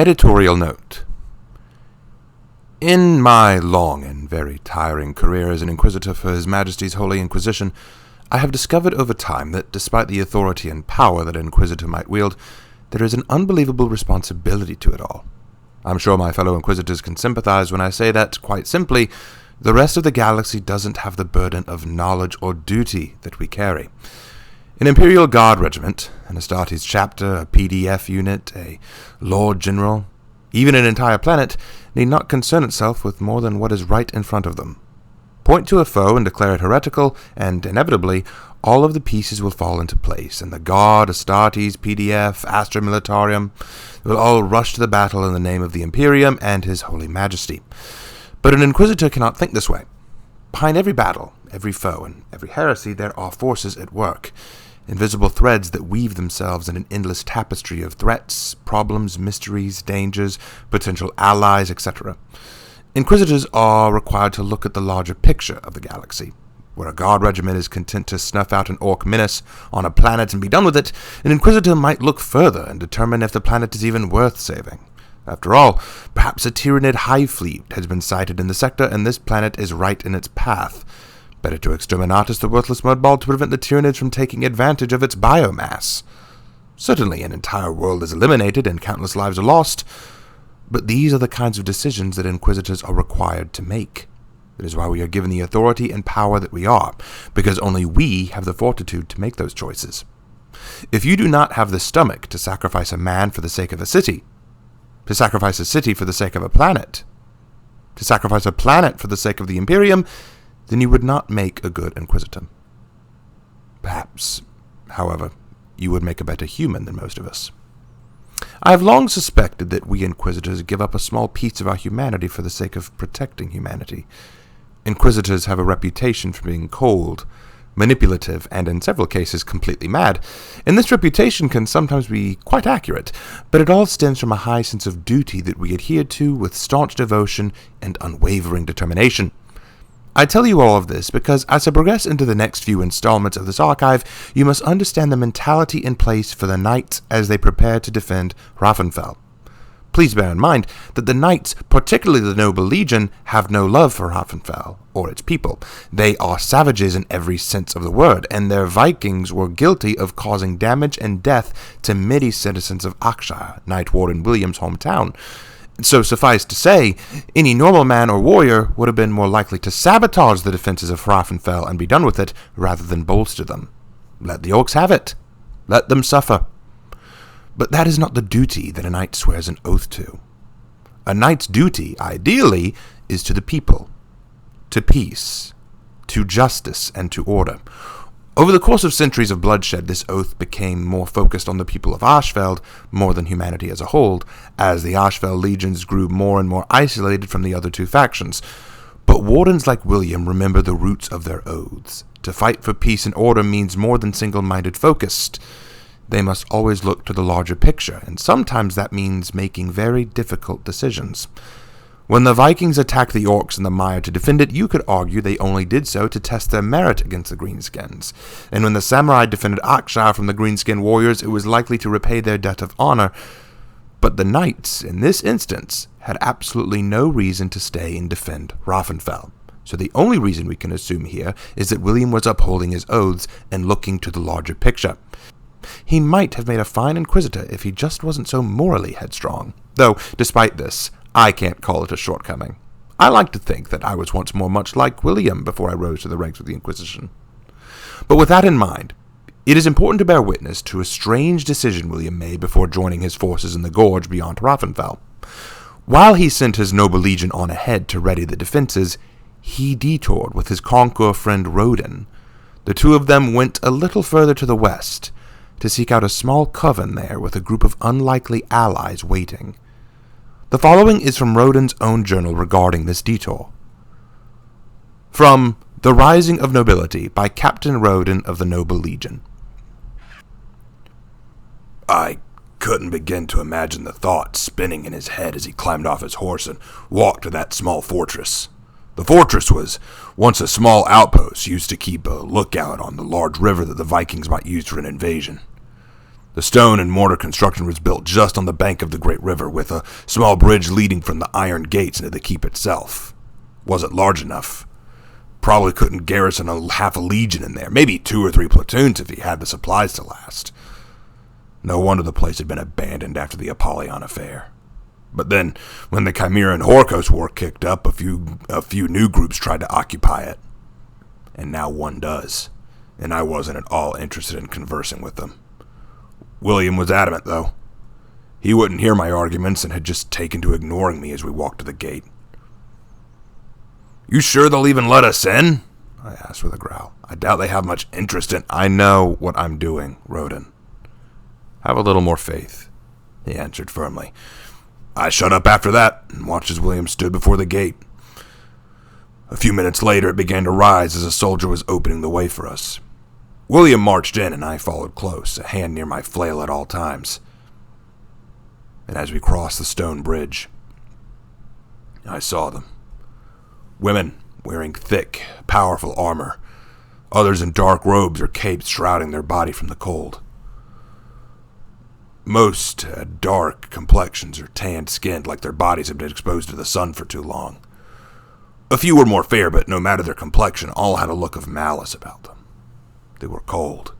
Editorial note. In my long and very tiring career as an Inquisitor for His Majesty's Holy Inquisition, I have discovered over time that despite the authority and power that an Inquisitor might wield, there is an unbelievable responsibility to it all. I'm sure my fellow Inquisitors can sympathize when I say that, quite simply, the rest of the galaxy doesn't have the burden of knowledge or duty that we carry. An Imperial Guard regiment, an Astartes chapter, a PDF unit, a Lord General, even an entire planet, need not concern itself with more than what is right in front of them. Point to a foe and declare it heretical, and inevitably, all of the pieces will fall into place, and the Guard, Astartes, PDF, Astra Militarum will all rush to the battle in the name of the Imperium and His Holy Majesty. But an Inquisitor cannot think this way. Behind every battle, every foe, and every heresy, there are forces at work. Invisible threads that weave themselves in an endless tapestry of threats, problems, mysteries, dangers, potential allies, etc. Inquisitors are required to look at the larger picture of the galaxy. Where a Guard regiment is content to snuff out an Orc menace on a planet and be done with it, an Inquisitor might look further and determine if the planet is even worth saving. After all, perhaps a Tyranid hive fleet has been sighted in the sector and this planet is right in its path. Better to exterminatus the worthless mudball to prevent the Tyranids from taking advantage of its biomass. Certainly an entire world is eliminated and countless lives are lost, but these are the kinds of decisions that Inquisitors are required to make. That is why we are given the authority and power that we are, because only we have the fortitude to make those choices. If you do not have the stomach to sacrifice a man for the sake of a city, to sacrifice a city for the sake of a planet, to sacrifice a planet for the sake of the Imperium, then you would not make a good Inquisitor. Perhaps, however, you would make a better human than most of us. I have long suspected that we Inquisitors give up a small piece of our humanity for the sake of protecting humanity. Inquisitors have a reputation for being cold, manipulative, and in several cases completely mad, and this reputation can sometimes be quite accurate, but it all stems from a high sense of duty that we adhere to with staunch devotion and unwavering determination. I tell you all of this because as I progress into the next few installments of this archive, you must understand the mentality in place for the Knights as they prepare to defend Raffenfell. Please bear in mind that the Knights, particularly the Noble Legion, have no love for Raffenfell or its people. They are savages in every sense of the word, and their Vikings were guilty of causing damage and death to many citizens of Akshire, Knight Warden William's hometown. So suffice to say, any normal man or warrior would have been more likely to sabotage the defenses of Raffenfell and be done with it, rather than bolster them. Let the Orcs have it. Let them suffer. But that is not the duty that a knight swears an oath to. A knight's duty, ideally, is to the people, to peace, to justice, and to order. Over the course of centuries of bloodshed, this oath became more focused on the people of Ashfeld more than humanity as a whole, as the Ashfeld legions grew more and more isolated from the other two factions. But wardens like William remember the roots of their oaths. To fight for peace and order means more than single-minded focused. They must always look to the larger picture, and sometimes that means making very difficult decisions. When the Vikings attacked the Orcs in the mire to defend it, you could argue they only did so to test their merit against the Greenskins. And when the Samurai defended Akshire from the Greenskin warriors, it was likely to repay their debt of honor. But the Knights, in this instance, had absolutely no reason to stay and defend Raffenfell. So the only reason we can assume here is that William was upholding his oaths and looking to the larger picture. He might have made a fine Inquisitor if he just wasn't so morally headstrong. Though, despite this, I can't call it a shortcoming. I like to think that I was once more much like William before I rose to the ranks of the Inquisition. But with that in mind, it is important to bear witness to a strange decision William made before joining his forces in the gorge beyond Raffenfell. While he sent his noble legion on ahead to ready the defenses, he detoured with his conqueror friend Rodin. The two of them went a little further to the west to seek out a small coven there with a group of unlikely allies waiting. The following is from Rodin's own journal regarding this detour. From The Rising of Nobility by Captain Rodin of the Noble Legion. I couldn't begin to imagine the thoughts spinning in his head as he climbed off his horse and walked to that small fortress. The fortress was once a small outpost used to keep a lookout on the large river that the Vikings might use for an invasion. The stone and mortar construction was built just on the bank of the great river, with a small bridge leading from the iron gates into the keep itself. Wasn't large enough. Probably couldn't garrison half a legion in there, maybe 2 or 3 platoons if he had the supplies to last. No wonder the place had been abandoned after the Apollyon affair. But then, when the Chimera and Horkos War kicked up, a few new groups tried to occupy it. And now one does, and I wasn't at all interested in conversing with them. William was adamant, though. He wouldn't hear my arguments and had just taken to ignoring me as we walked to the gate. "You sure they'll even let us in?" I asked with a growl. "I doubt they have much interest in—" "I know what I'm doing, Rodin. Have a little more faith," he answered firmly. I shut up after that and watched as William stood before the gate. A few minutes later, it began to rise as a soldier was opening the way for us. William marched in, and I followed close, a hand near my flail at all times. And as we crossed the stone bridge, I saw them. Women wearing thick, powerful armor, others in dark robes or capes shrouding their body from the cold. Most had dark complexions or tanned-skinned, like their bodies had been exposed to the sun for too long. A few were more fair, but no matter their complexion, all had a look of malice about them. They were cold,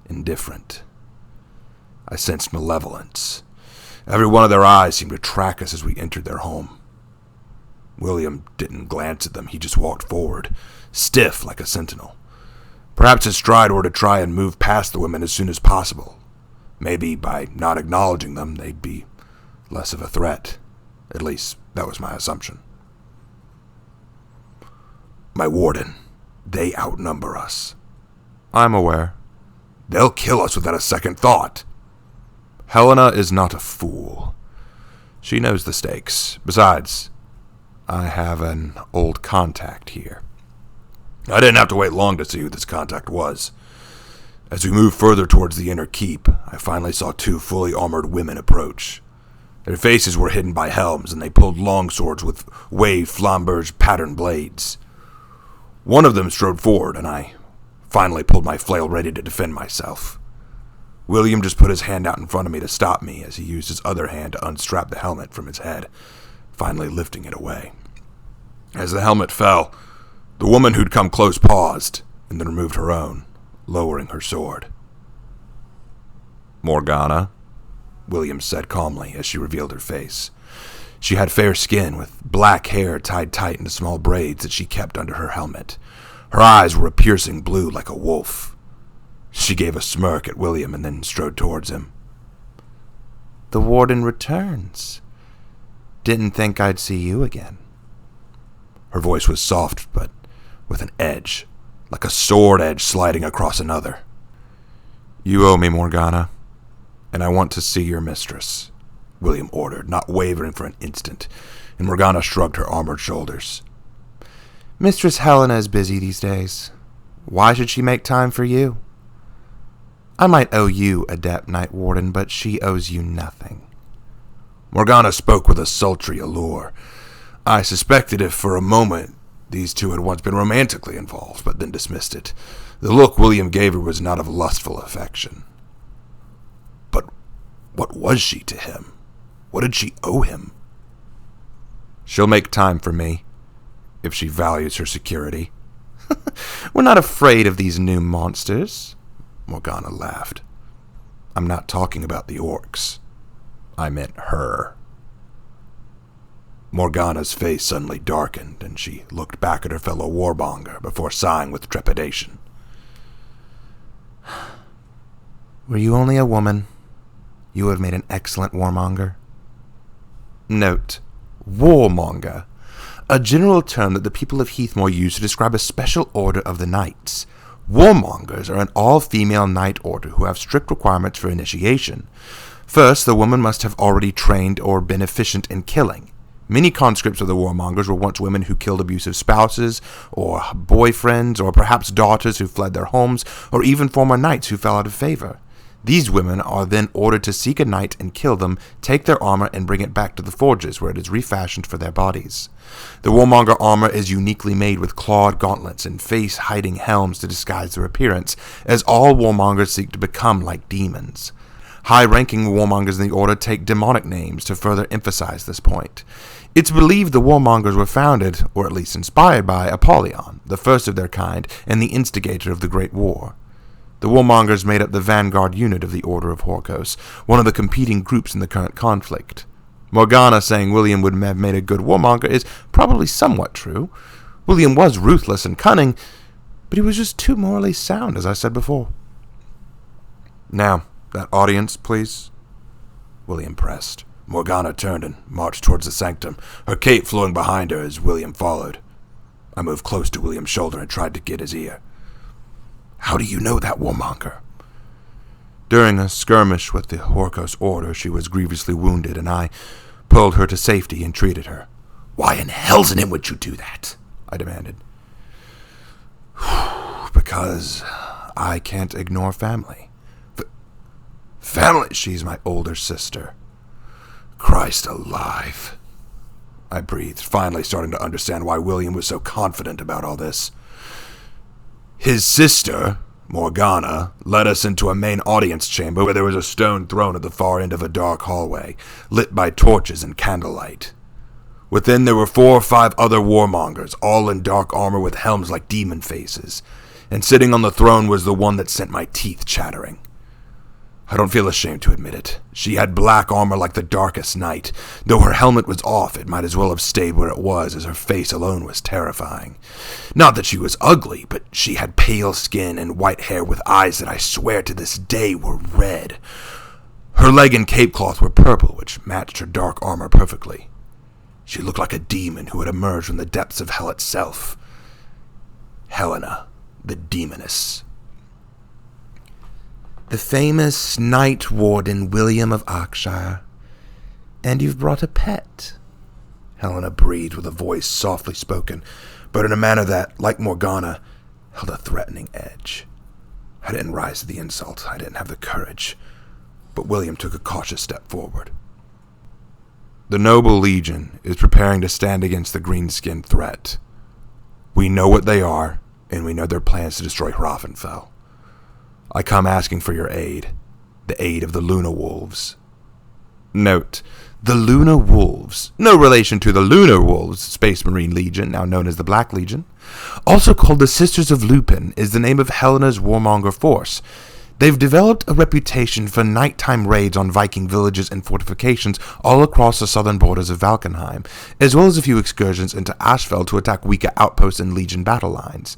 indifferent. I sensed malevolence. Every one of their eyes seemed to track us as we entered their home. William didn't glance at them. He just walked forward, stiff like a sentinel. Perhaps his stride were to try and move past the women as soon as possible. Maybe by not acknowledging them, they'd be less of a threat. At least, that was my assumption. "My warden, they outnumber us." "I'm aware." "They'll kill us without a second thought." "Helena is not a fool. She knows the stakes. Besides, I have an old contact here." I didn't have to wait long to see who this contact was. As we moved further towards the inner keep, I finally saw 2 fully armored women approach. Their faces were hidden by helms, and they pulled long swords with waved flamberge patterned blades. One of them strode forward, and I finally pulled my flail ready to defend myself. William just put his hand out in front of me to stop me as he used his other hand to unstrap the helmet from his head, finally lifting it away. As the helmet fell, the woman who'd come close paused, and then removed her own, lowering her sword. "Morgana," William said calmly as she revealed her face. She had fair skin, with black hair tied tight into small braids that she kept under her helmet. Her eyes were a piercing blue like a wolf. She gave a smirk at William and then strode towards him. "The warden returns. Didn't think I'd see you again." Her voice was soft, but with an edge, like a sword edge sliding across another. "You owe me, Morgana, and I want to see your mistress," William ordered, not wavering for an instant, and Morgana shrugged her armored shoulders. "Mistress Helena is busy these days. Why should she make time for you? I might owe you, Adept Night Warden, but she owes you nothing." Morgana spoke with a sultry allure. I suspected if for a moment these two had once been romantically involved, but then dismissed it. The look William gave her was not of lustful affection. But what was she to him? What did she owe him? "She'll make time for me, if she values her security." "We're not afraid of these new monsters," Morgana laughed. "I'm not talking about the orcs. I meant her." Morgana's face suddenly darkened, and she looked back at her fellow Warmonger before sighing with trepidation. "Were you only a woman, you would have made an excellent Warmonger." Note: Warmonger, a general term that the people of Heathmoor use to describe a special order of the knights. Warmongers are an all-female knight order who have strict requirements for initiation. First, the woman must have already trained or been efficient in killing. Many conscripts of the Warmongers were once women who killed abusive spouses, or boyfriends, or perhaps daughters who fled their homes, or even former knights who fell out of favor. These women are then ordered to seek a knight and kill them, take their armor, and bring it back to the forges, where it is refashioned for their bodies. The Warmonger armor is uniquely made with clawed gauntlets and face-hiding helms to disguise their appearance, as all Warmongers seek to become like demons. High-ranking warmongers in the Order take demonic names to further emphasize this point. It's believed the Warmongers were founded, or at least inspired by, Apollyon, the first of their kind and the instigator of the Great War. The Warmongers made up the vanguard unit of the Order of Horkos, one of the competing groups in the current conflict. Morgana saying William would have made a good warmonger is probably somewhat true. William was ruthless and cunning, but he was just too morally sound, as I said before. "Now, that audience, please," William pressed. Morgana turned and marched towards the sanctum, her cape flowing behind her as William followed. I moved close to William's shoulder and tried to get his ear. "How do you know that warmonger?" During a skirmish with the Horkos Order, she was grievously wounded, and I pulled her to safety and treated her. "Why in hell's name would you do that?" I demanded. "Because I can't ignore family." "Family? She's my older sister." "Christ alive." I breathed, finally starting to understand why William was so confident about all this. "His sister, Morgana, led us into a main audience chamber where there was a stone throne at the far end of a dark hallway, lit by torches and candlelight. Within there were 4 or 5 other warmongers, all in dark armor with helms like demon faces, and sitting on the throne was the one that sent my teeth chattering. I don't feel ashamed to admit it. She had black armor like the darkest night. Though her helmet was off, it might as well have stayed where it was, as her face alone was terrifying. Not that she was ugly, but she had pale skin and white hair with eyes that I swear to this day were red. Her leg and cape cloth were purple, which matched her dark armor perfectly. She looked like a demon who had emerged from the depths of hell itself. Helena, the demoness. "The famous Night Warden William of Arkshire. And you've brought a pet," Helena breathed with a voice softly spoken, but in a manner that, like Morgana, held a threatening edge. I didn't rise to the insult. I didn't have the courage. But William took a cautious step forward. "The Noble Legion is preparing to stand against the green-skinned threat. We know what they are, and we know their plans to destroy Hrafnfell. I come asking for your aid, the aid of the Luna Wolves." Note, the Luna Wolves, no relation to the Lunar Wolves, Space Marine Legion, now known as the Black Legion. Also called the Sisters of Lupin, is the name of Helena's Warmonger force. They've developed a reputation for nighttime raids on Viking villages and fortifications all across the southern borders of Valkenheim, as well as a few excursions into Ashfeld to attack weaker outposts and Legion battle lines.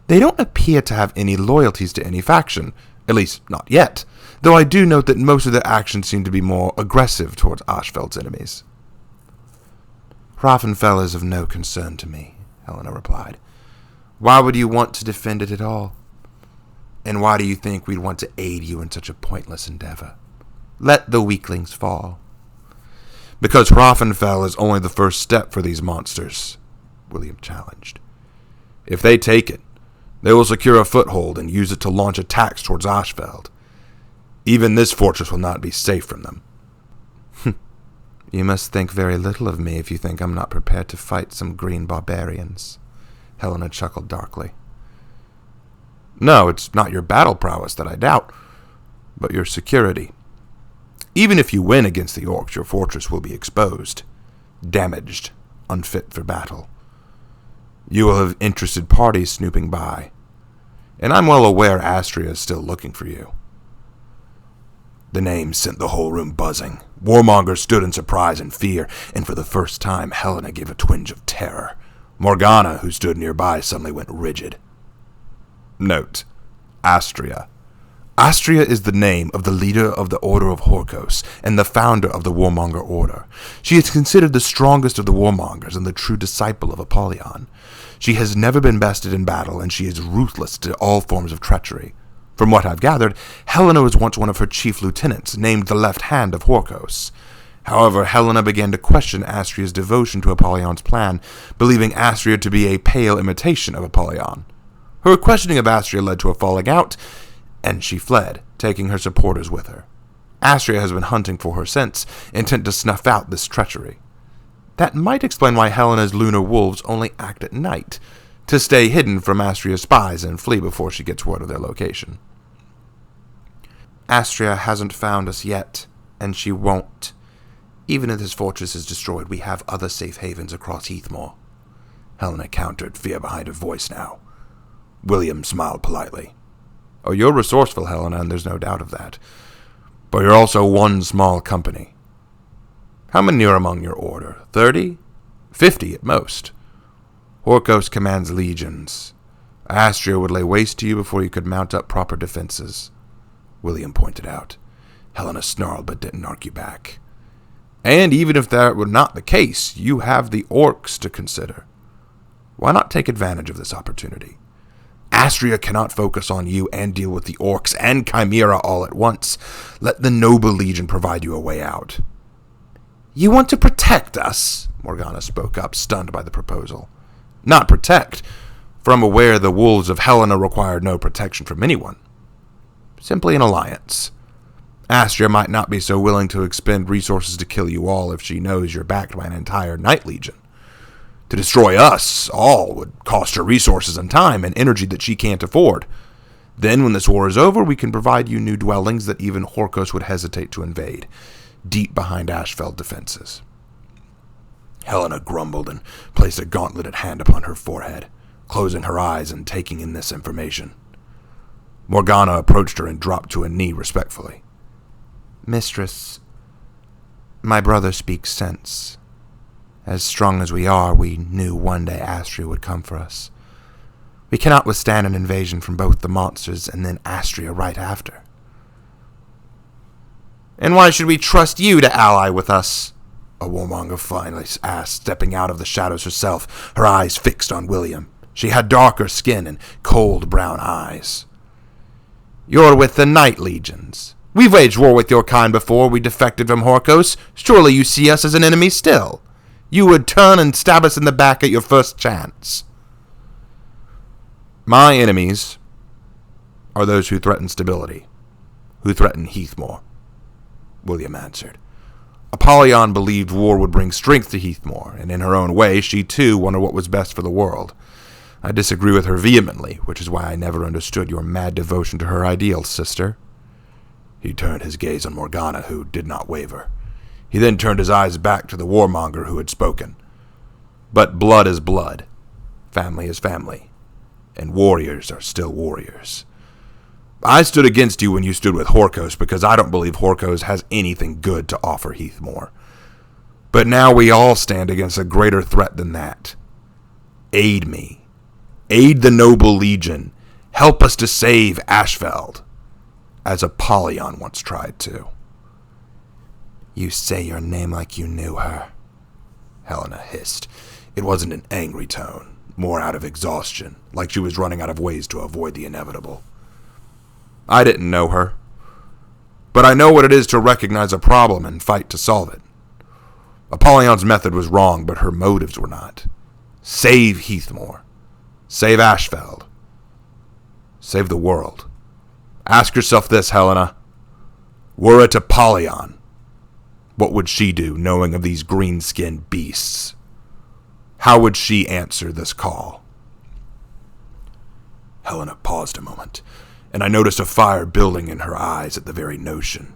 They don't appear to have any loyalties to any faction, at least not yet, though I do note that most of their actions seem to be more aggressive towards Ashfeld's enemies. "Hrafnfell is of no concern to me," Helena replied. "Why would you want to defend it at all? And why do you think we'd want to aid you in such a pointless endeavor? Let the weaklings fall." "Because Hrafnfell is only the first step for these monsters," William challenged. "If they take it, they will secure a foothold and use it to launch attacks towards Ashfeld. Even this fortress will not be safe from them." "You must think very little of me if you think I'm not prepared to fight some green barbarians," Helena chuckled darkly. "No, it's not your battle prowess that I doubt, but your security. Even if you win against the orcs, your fortress will be exposed, damaged, unfit for battle. You will have interested parties snooping by, and I'm well aware Astria is still looking for you." The name sent the whole room buzzing. Warmongers stood in surprise and fear, and for the first time Helena gave a twinge of terror. Morgana, who stood nearby, suddenly went rigid. Note, Astria. Astria is the name of the leader of the Order of Horkos and the founder of the Warmonger Order. She is considered the strongest of the Warmongers and the true disciple of Apollyon. She has never been bested in battle, and she is ruthless to all forms of treachery. From what I've gathered, Helena was once one of her chief lieutenants, named the Left Hand of Horkos. However, Helena began to question Astria's devotion to Apollyon's plan, believing Astria to be a pale imitation of Apollyon. Her questioning of Astria led to a falling out, and she fled, taking her supporters with her. Astria has been hunting for her since, intent to snuff out this treachery. That might explain why Helena's lunar wolves only act at night, to stay hidden from Astria's spies and flee before she gets word of their location. Astria hasn't found us yet, and she won't. Even if this fortress is destroyed, we have other safe havens across Heathmoor. Helena countered, fear behind her voice now. William smiled politely. Oh, you're resourceful, Helena, and there's no doubt of that. But you're also one small company. How many are among your order? 30? 50 at most. Horkos commands legions. Astria would lay waste to you before you could mount up proper defenses, William pointed out. Helena snarled but didn't argue back. And even if that were not the case, you have the orcs to consider. Why not take advantage of this opportunity? Astria cannot focus on you and deal with the orcs and Chimera all at once. Let the noble legion provide you a way out. You want to protect us? Morgana spoke up, stunned by the proposal. Not protect, for I'm aware the wolves of Helena required no protection from anyone. Simply an alliance. Astria might not be so willing to expend resources to kill you all if she knows you're backed by an entire Night Legion. To destroy us all would cost her resources and time and energy that she can't afford. Then, when this war is over, we can provide you new dwellings that even Horkos would hesitate to invade, deep behind Ashfeld defenses. Helena grumbled and placed a gauntleted hand upon her forehead, closing her eyes and taking in this information. Morgana approached her and dropped to a knee respectfully. Mistress, my brother speaks sense. As strong as we are, we knew one day Astria would come for us. We cannot withstand an invasion from both the monsters and then Astria right after. And why should we trust you to ally with us? A Warmonger finally asked, stepping out of the shadows herself, her eyes fixed on William. She had darker skin and cold brown eyes. You're with the Night Legions. We've waged war with your kind before we defected from Horkos. Surely you see us as an enemy still. You would turn and stab us in the back at your first chance. My enemies are those who threaten stability, who threaten Heathmoor, William answered. Apollyon believed war would bring strength to Heathmoor, and in her own way, she too wondered what was best for the world. I disagree with her vehemently, which is why I never understood your mad devotion to her ideals, sister. He turned his gaze on Morgana, who did not waver. He then turned his eyes back to the Warmonger who had spoken. But blood is blood, family is family, and warriors are still warriors. I stood against you when you stood with Horkos because I don't believe Horkos has anything good to offer Heathmoor. But now we all stand against a greater threat than that. Aid me. Aid the noble legion. Help us to save Ashfeld, as Apollyon once tried to. You say your name like you knew her, Helena hissed. It wasn't an angry tone, more out of exhaustion, like she was running out of ways to avoid the inevitable. I didn't know her, but I know what it is to recognize a problem and fight to solve it. Apollyon's method was wrong, but her motives were not. Save Heathmoor. Save Ashfeld. Save the world. Ask yourself this, Helena. Were it Apollyon, what would she do, knowing of these green-skinned beasts? How would she answer this call? Helena paused a moment, and I noticed a fire building in her eyes at the very notion.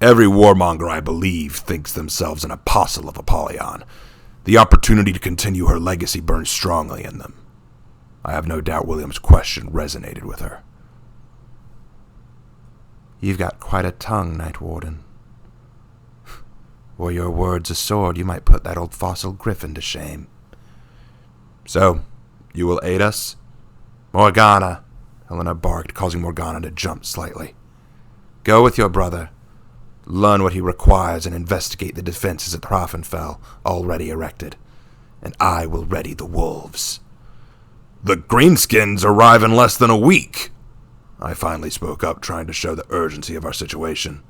Every warmonger, I believe, thinks themselves an apostle of Apollyon. The opportunity to continue her legacy burns strongly in them. I have no doubt William's question resonated with her. You've got quite a tongue, Night Warden. Were your words a sword, you might put that old fossil griffin to shame. So, you will aid us? Morgana, Helena barked, causing Morgana to jump slightly. Go with your brother. Learn what he requires and investigate the defenses at Hrafenfell, already erected. And I will ready the wolves. The Greenskins arrive in less than a week, I finally spoke up, trying to show the urgency of our situation.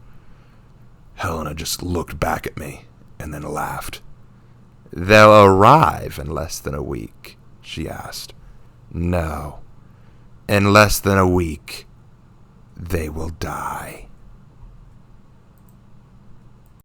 Helena just looked back at me, and then laughed. They'll arrive in less than a week, she asked. No. In less than a week, they will die.